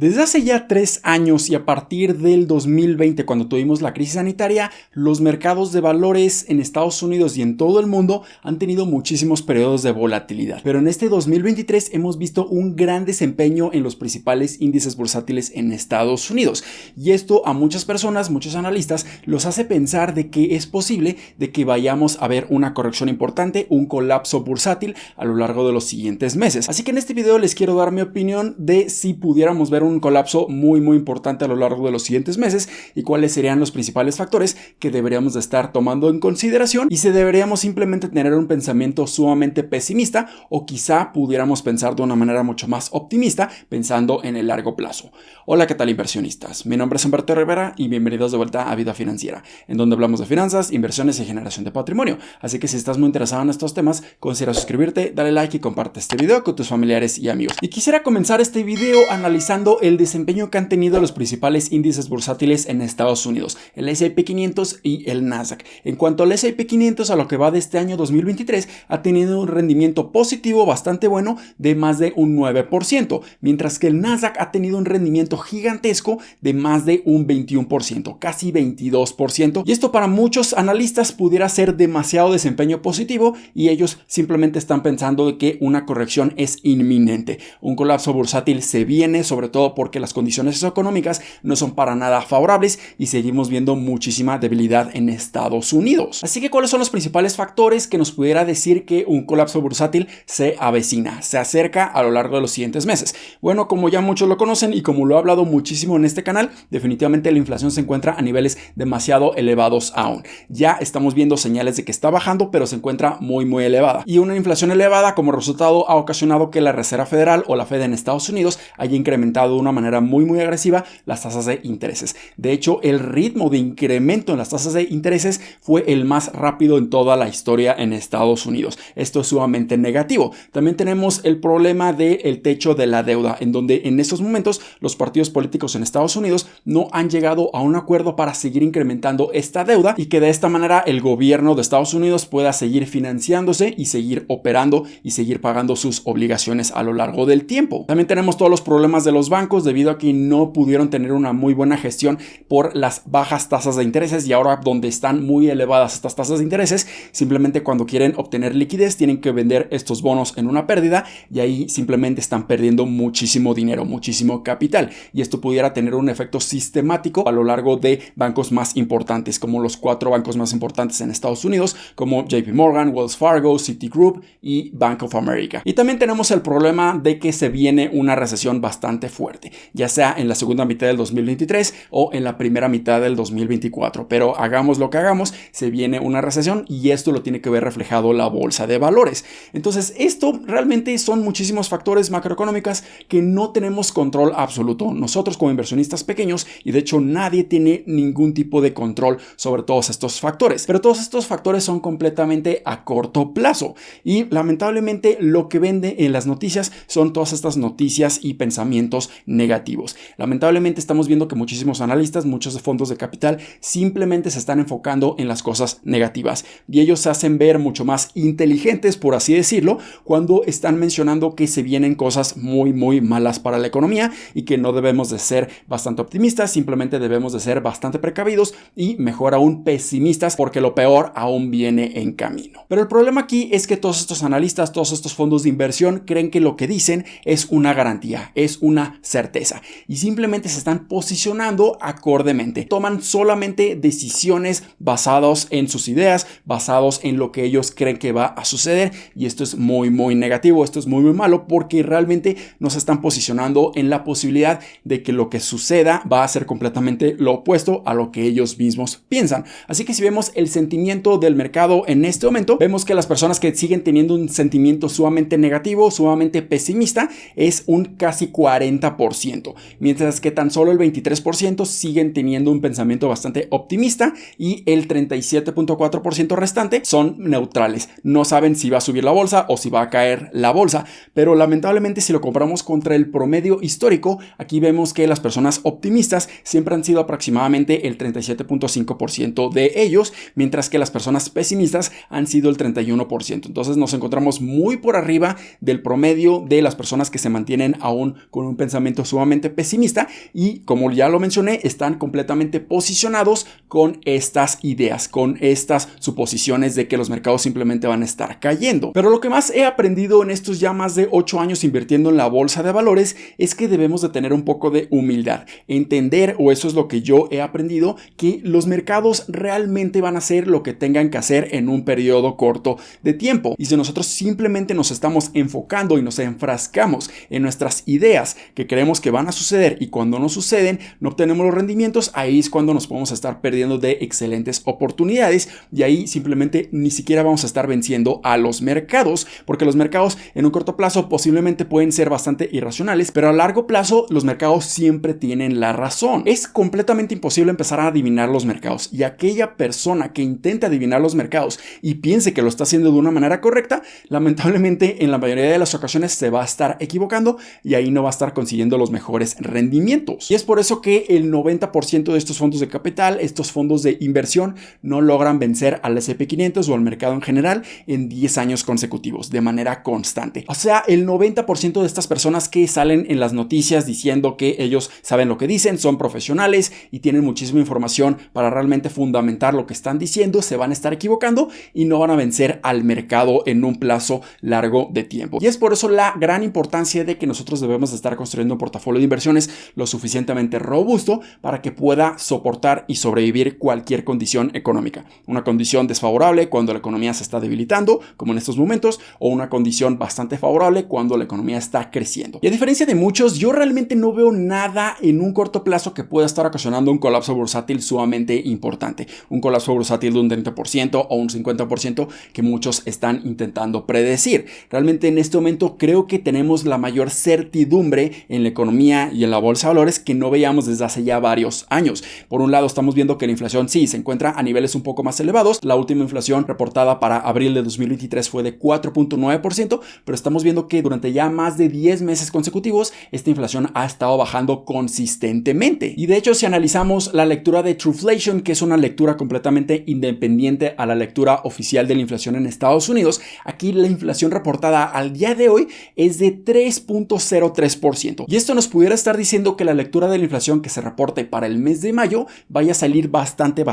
Desde hace ya 3 años y a partir del 2020, cuando tuvimos la crisis sanitaria, los mercados de valores en Estados Unidos y en todo el mundo han tenido muchísimos periodos de volatilidad. Pero en este 2023 hemos visto un gran desempeño en los principales índices bursátiles en Estados Unidos. Y esto a muchas personas, muchos analistas, los hace pensar de que es posible de que vayamos a ver una corrección importante, un colapso bursátil a lo largo de los siguientes meses. Así que en este video les quiero dar mi opinión de si pudiéramos ver un colapso muy importante a lo largo de los siguientes meses y cuáles serían los principales factores que deberíamos de estar tomando en consideración y si deberíamos simplemente tener un pensamiento sumamente pesimista o quizá pudiéramos pensar de una manera mucho más optimista pensando en el largo plazo. Hola, ¿qué tal inversionistas? Mi nombre es Humberto Rivera y bienvenidos de vuelta a Vida Financiera, en donde hablamos de finanzas, inversiones y generación de patrimonio. Así que si estás muy interesado en estos temas, considera suscribirte, dale like y comparte este video con tus familiares y amigos. Y quisiera comenzar este video analizando el desempeño que han tenido los principales índices bursátiles en Estados Unidos, el S&P 500 y el Nasdaq. En cuanto al S&P 500, a lo que va de este año 2023, ha tenido un rendimiento positivo bastante bueno de más de un 9%, mientras que el Nasdaq ha tenido un rendimiento gigantesco de más de un 21%, casi 22%. Y esto para muchos analistas pudiera ser demasiado desempeño positivo y ellos simplemente están pensando de que una corrección es inminente. Un colapso bursátil se viene, sobre todo porque las condiciones económicas no son para nada favorables y seguimos viendo muchísima debilidad en Estados Unidos. Así que, ¿cuáles son los principales factores que nos pudiera decir que un colapso bursátil se avecina, se acerca a lo largo de los siguientes meses? Bueno, como ya muchos lo conocen y como lo he hablado muchísimo en este canal, definitivamente la inflación se encuentra a niveles demasiado elevados aún. Ya estamos viendo señales de que está bajando, pero se encuentra muy elevada. Y una inflación elevada como resultado ha ocasionado que la Reserva Federal o la Fed en Estados Unidos haya incrementado de una manera muy agresiva las tasas de intereses. De hecho, el ritmo de incremento en las tasas de intereses fue el más rápido en toda la historia en Estados Unidos. Esto es sumamente negativo. También tenemos el problema del techo de la deuda, en donde en estos momentos los partidos políticos en Estados Unidos no han llegado a un acuerdo para seguir incrementando esta deuda y que de esta manera el gobierno de Estados Unidos pueda seguir financiándose y seguir operando y seguir pagando sus obligaciones a lo largo del tiempo. También tenemos todos los problemas de los bancos debido a que no pudieron tener una muy buena gestión por las bajas tasas de intereses y ahora donde están muy elevadas estas tasas de intereses, simplemente cuando quieren obtener liquidez tienen que vender estos bonos en una pérdida y ahí simplemente están perdiendo muchísimo dinero, muchísimo capital, y esto pudiera tener un efecto sistemático a lo largo de bancos más importantes, como los 4 bancos más importantes en Estados Unidos, como JP Morgan, Wells Fargo, Citigroup y Bank of America. Y también tenemos el problema de que se viene una recesión bastante fuerte, ya sea en la segunda mitad del 2023 o en la primera mitad del 2024, pero hagamos lo que hagamos, se viene una recesión y esto lo tiene que ver reflejado la bolsa de valores. Entonces, esto realmente son muchísimos factores macroeconómicos que no tenemos control absoluto. Nosotros como inversionistas pequeños, y de hecho nadie tiene ningún tipo de control sobre todos estos factores, pero todos estos factores son completamente a corto plazo y lamentablemente lo que vende en las noticias son todas estas noticias y pensamientos negativos. Lamentablemente estamos viendo que muchísimos analistas, muchos fondos de capital simplemente se están enfocando en las cosas negativas y ellos se hacen ver mucho más inteligentes, por así decirlo, cuando están mencionando que se vienen cosas muy malas para la economía y que no debemos de ser bastante optimistas, simplemente debemos de ser bastante precavidos y mejor aún pesimistas porque lo peor aún viene en camino. Pero el problema aquí es que todos estos analistas, todos estos fondos de inversión creen que lo que dicen es una garantía, es una certeza y simplemente se están posicionando acordemente. Toman solamente decisiones basadas en sus ideas, basados en lo que ellos creen que va a suceder y esto es muy negativo, esto es muy malo porque realmente nos están posicionando en la posibilidad de que lo que suceda va a ser completamente lo opuesto a lo que ellos mismos piensan. Así que si vemos el sentimiento del mercado en este momento, vemos que las personas que siguen teniendo un sentimiento sumamente negativo, sumamente pesimista, es un casi 40%, mientras que tan solo el 23% siguen teniendo un pensamiento bastante optimista y el 37.4% restante son neutrales. No saben si va a subir la bolsa o si va a caer la bolsa, pero lamentablemente si lo comparamos contra el promedio histórico, aquí vemos que las personas optimistas siempre han sido aproximadamente el 37.5% de ellos, mientras que las personas pesimistas han sido el 31%. Entonces nos encontramos muy por arriba del promedio de las personas que se mantienen aún con un pensamiento fundamento sumamente pesimista y, como ya lo mencioné, están completamente posicionados con estas ideas, con estas suposiciones de que los mercados simplemente van a estar cayendo. Pero lo que más he aprendido en estos ya más de 8 años invirtiendo en la bolsa de valores es que debemos de tener un poco de humildad, entender, o eso es lo que yo he aprendido, que los mercados realmente van a hacer lo que tengan que hacer en un periodo corto de tiempo. Y si nosotros simplemente nos estamos enfocando y nos enfrascamos en nuestras ideas que creemos que van a suceder y cuando no suceden no obtenemos los rendimientos, ahí es cuando nos podemos estar perdiendo de excelentes oportunidades y ahí simplemente ni siquiera vamos a estar venciendo a los mercados, porque los mercados en un corto plazo posiblemente pueden ser bastante irracionales, pero a largo plazo los mercados siempre tienen la razón. Es completamente imposible empezar a adivinar los mercados y aquella persona que intente adivinar los mercados y piense que lo está haciendo de una manera correcta, lamentablemente en la mayoría de las ocasiones se va a estar equivocando y ahí no va a estar consiguiendo los mejores rendimientos. Y es por eso que el 90% de estos fondos de capital, estos fondos de inversión, no logran vencer al S&P 500 o al mercado en general en 10 años consecutivos de manera constante. O sea, el 90% de estas personas que salen en las noticias diciendo que ellos saben lo que dicen, son profesionales y tienen muchísima información para realmente fundamentar lo que están diciendo, se van a estar equivocando y no van a vencer al mercado en un plazo largo de tiempo. Y es por eso la gran importancia de que nosotros debemos de estar construyendo un portafolio de inversiones lo suficientemente robusto para que pueda soportar y sobrevivir cualquier condición económica. Una condición desfavorable cuando la economía se está debilitando, como en estos momentos, o una condición bastante favorable cuando la economía está creciendo. Y a diferencia de muchos, yo realmente no veo nada en un corto plazo que pueda estar ocasionando un colapso bursátil sumamente importante. Un colapso bursátil de un 30% o un 50% que muchos están intentando predecir. Realmente en este momento creo que tenemos la mayor certidumbre en la economía y en la bolsa de valores que no veíamos desde hace ya varios años. Por un lado, estamos viendo que la inflación sí se encuentra a niveles un poco más elevados. La última inflación reportada para abril de 2023 fue de 4.9%, pero estamos viendo que durante ya más de 10 meses consecutivos esta inflación ha estado bajando consistentemente. Y de hecho, si analizamos la lectura de Truflation, que es una lectura completamente independiente a la lectura oficial de la inflación en Estados Unidos, aquí la inflación reportada al día de hoy es de 3.03%. Y esto nos pudiera estar diciendo que la lectura de la inflación que se reporte para el mes de mayo vaya a salir bastante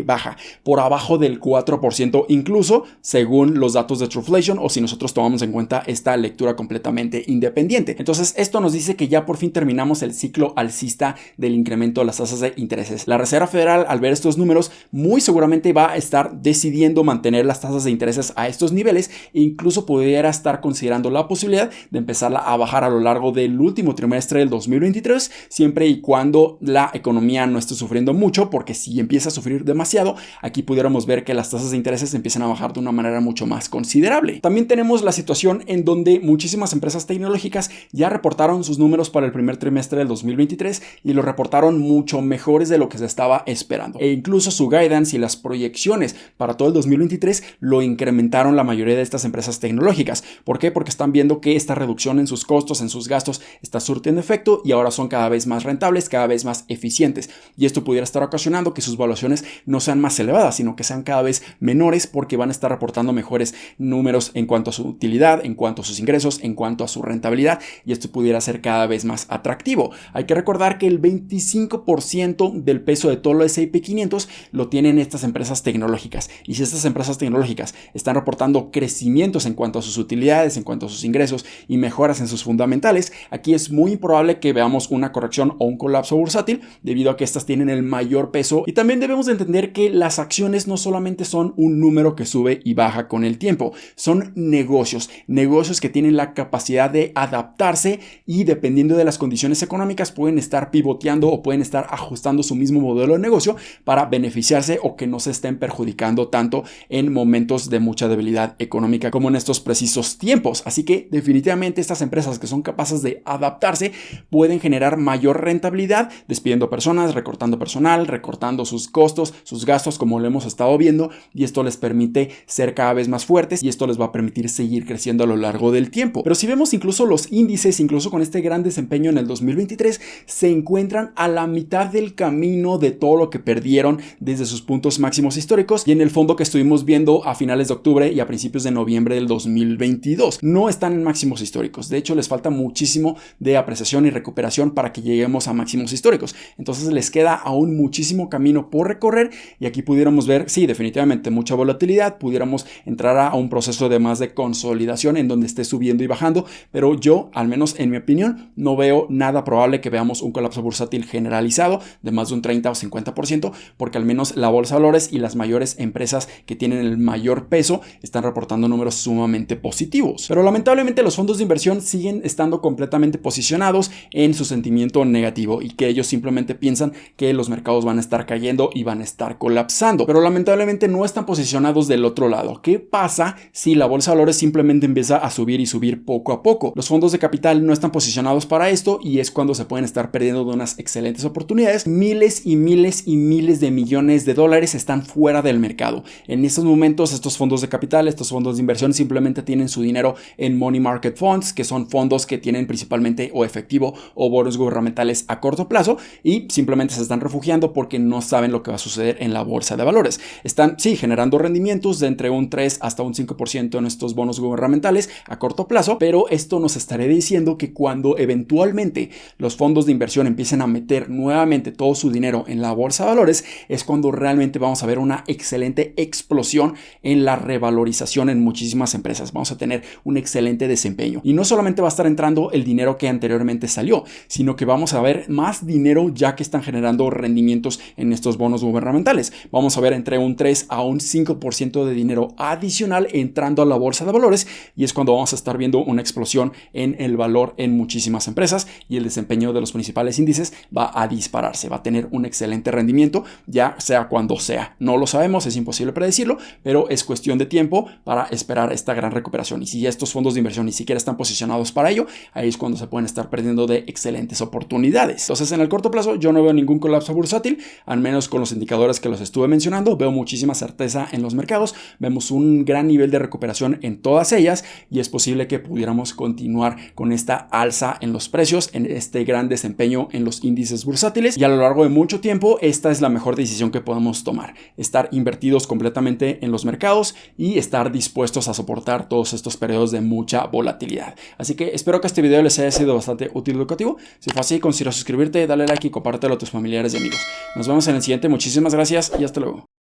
baja, por abajo del 4% incluso, según los datos de Truflation, o si nosotros tomamos en cuenta esta lectura completamente independiente. Entonces, esto nos dice que ya por fin terminamos el ciclo alcista del incremento de las tasas de intereses. La Reserva Federal, al ver estos números, muy seguramente va a estar decidiendo mantener las tasas de intereses a estos niveles e incluso pudiera estar considerando la posibilidad de empezarla a bajar a lo largo del último trimestre del 2023, siempre y cuando la economía no esté sufriendo mucho, porque si empieza a sufrir demasiado, aquí pudiéramos ver que las tasas de intereses empiezan a bajar de una manera mucho más considerable. También tenemos la situación en donde muchísimas empresas tecnológicas ya reportaron sus números para el primer trimestre del 2023 y lo reportaron mucho mejores de lo que se estaba esperando. E incluso su guidance y las proyecciones para todo el 2023 lo incrementaron la mayoría de estas empresas tecnológicas. ¿Por qué? Porque están viendo que esta reducción en sus costos, en sus gastos, está surtiendo efecto y ahora son cada vez más rentables, cada vez más eficientes. Y esto pudiera estar ocasionando que sus valuaciones no sean más elevadas, sino que sean cada vez menores porque van a estar reportando mejores números en cuanto a su utilidad, en cuanto a sus ingresos, en cuanto a su rentabilidad, y esto pudiera ser cada vez más atractivo. Hay que recordar que el 25% del peso de todo el S&P 500 lo tienen estas empresas tecnológicas, y si estas empresas tecnológicas están reportando crecimientos en cuanto a sus utilidades, en cuanto a sus ingresos y mejoras en sus fundamentales, aquí es muy probable que veamos una corrección o un colapso bursátil debido a que estas tienen el mayor peso. Y también debemos de entender que las acciones no solamente son un número que sube y baja con el tiempo, son negocios que tienen la capacidad de adaptarse y dependiendo de las condiciones económicas pueden estar pivoteando o pueden estar ajustando su mismo modelo de negocio para beneficiarse o que no se estén perjudicando tanto en momentos de mucha debilidad económica como en estos precisos tiempos. Así que definitivamente estas empresas que son capaces de adaptarse pueden generar mayor rentabilidad despidiendo personas, recortando personal, recortando sus costos, sus gastos, como lo hemos estado viendo, y esto les permite ser cada vez más fuertes y esto les va a permitir seguir creciendo a lo largo del tiempo. Pero si vemos incluso los índices, incluso con este gran desempeño en el 2023, se encuentran a la mitad del camino de todo lo que perdieron desde sus puntos máximos históricos y en el fondo que estuvimos viendo a finales de octubre y a principios de noviembre del 2022. No están en máximos históricos, de hecho les falta muchísimo de de apreciación y recuperación para que lleguemos a máximos históricos. Entonces les queda aún muchísimo camino por recorrer y aquí pudiéramos ver, sí, definitivamente mucha volatilidad, pudiéramos entrar a un proceso de más de consolidación en donde esté subiendo y bajando, pero yo, al menos en mi opinión, no veo nada probable que veamos un colapso bursátil generalizado de más de un 30 o 50%, porque al menos la bolsa de valores y las mayores empresas que tienen el mayor peso están reportando números sumamente positivos. Pero lamentablemente los fondos de inversión siguen estando completamente posicionados en su sentimiento negativo y que ellos simplemente piensan que los mercados van a estar cayendo y van a estar colapsando. Pero lamentablemente no están posicionados del otro lado. ¿Qué pasa si la bolsa de valores simplemente empieza a subir y subir poco a poco? Los fondos de capital no están posicionados para esto y es cuando se pueden estar perdiendo de unas excelentes oportunidades. Miles y miles y miles de millones de dólares están fuera del mercado. En estos momentos estos fondos de capital, estos fondos de inversión simplemente tienen su dinero en money market funds, que son fondos que tienen principalmente o efectivo o bonos gubernamentales a corto plazo y simplemente se están refugiando porque no saben lo que va a suceder en la bolsa de valores. Están, sí, generando rendimientos de entre un 3 hasta un 5% en estos bonos gubernamentales a corto plazo, pero esto nos estaría diciendo que cuando eventualmente los fondos de inversión empiecen a meter nuevamente todo su dinero en la bolsa de valores, es cuando realmente vamos a ver una excelente explosión en la revalorización en muchísimas empresas. Vamos a tener un excelente desempeño. Y no solamente va a estar entrando el dinero que anteriormente salió, sino que vamos a ver más dinero ya que están generando rendimientos en estos bonos gubernamentales. Vamos a ver entre un 3 a un 5% de dinero adicional entrando a la bolsa de valores y es cuando vamos a estar viendo una explosión en el valor en muchísimas empresas y el desempeño de los principales índices va a dispararse, va a tener un excelente rendimiento, ya sea cuando sea. No lo sabemos, es imposible predecirlo, pero es cuestión de tiempo para esperar esta gran recuperación. Y si ya estos fondos de inversión ni siquiera están posicionados para ello, ahí es cuando se pueden estar perdiendo de excelentes oportunidades. Entonces, en el corto plazo, yo no veo ningún colapso bursátil, al menos con los indicadores que los estuve mencionando. Veo muchísima certeza en los mercados, vemos un gran nivel de recuperación en todas ellas y es posible que pudiéramos continuar con esta alza en los precios, en este gran desempeño en los índices bursátiles y a lo largo de mucho tiempo esta es la mejor decisión que podemos tomar, estar invertidos completamente en los mercados y estar dispuestos a soportar todos estos periodos de mucha volatilidad. Así que espero que este video les haya sido bastante útil y educativo. Si fue así, considera suscribirte, dale like y compártelo a tus familiares y amigos. Nos vemos en el siguiente. Muchísimas gracias y hasta luego.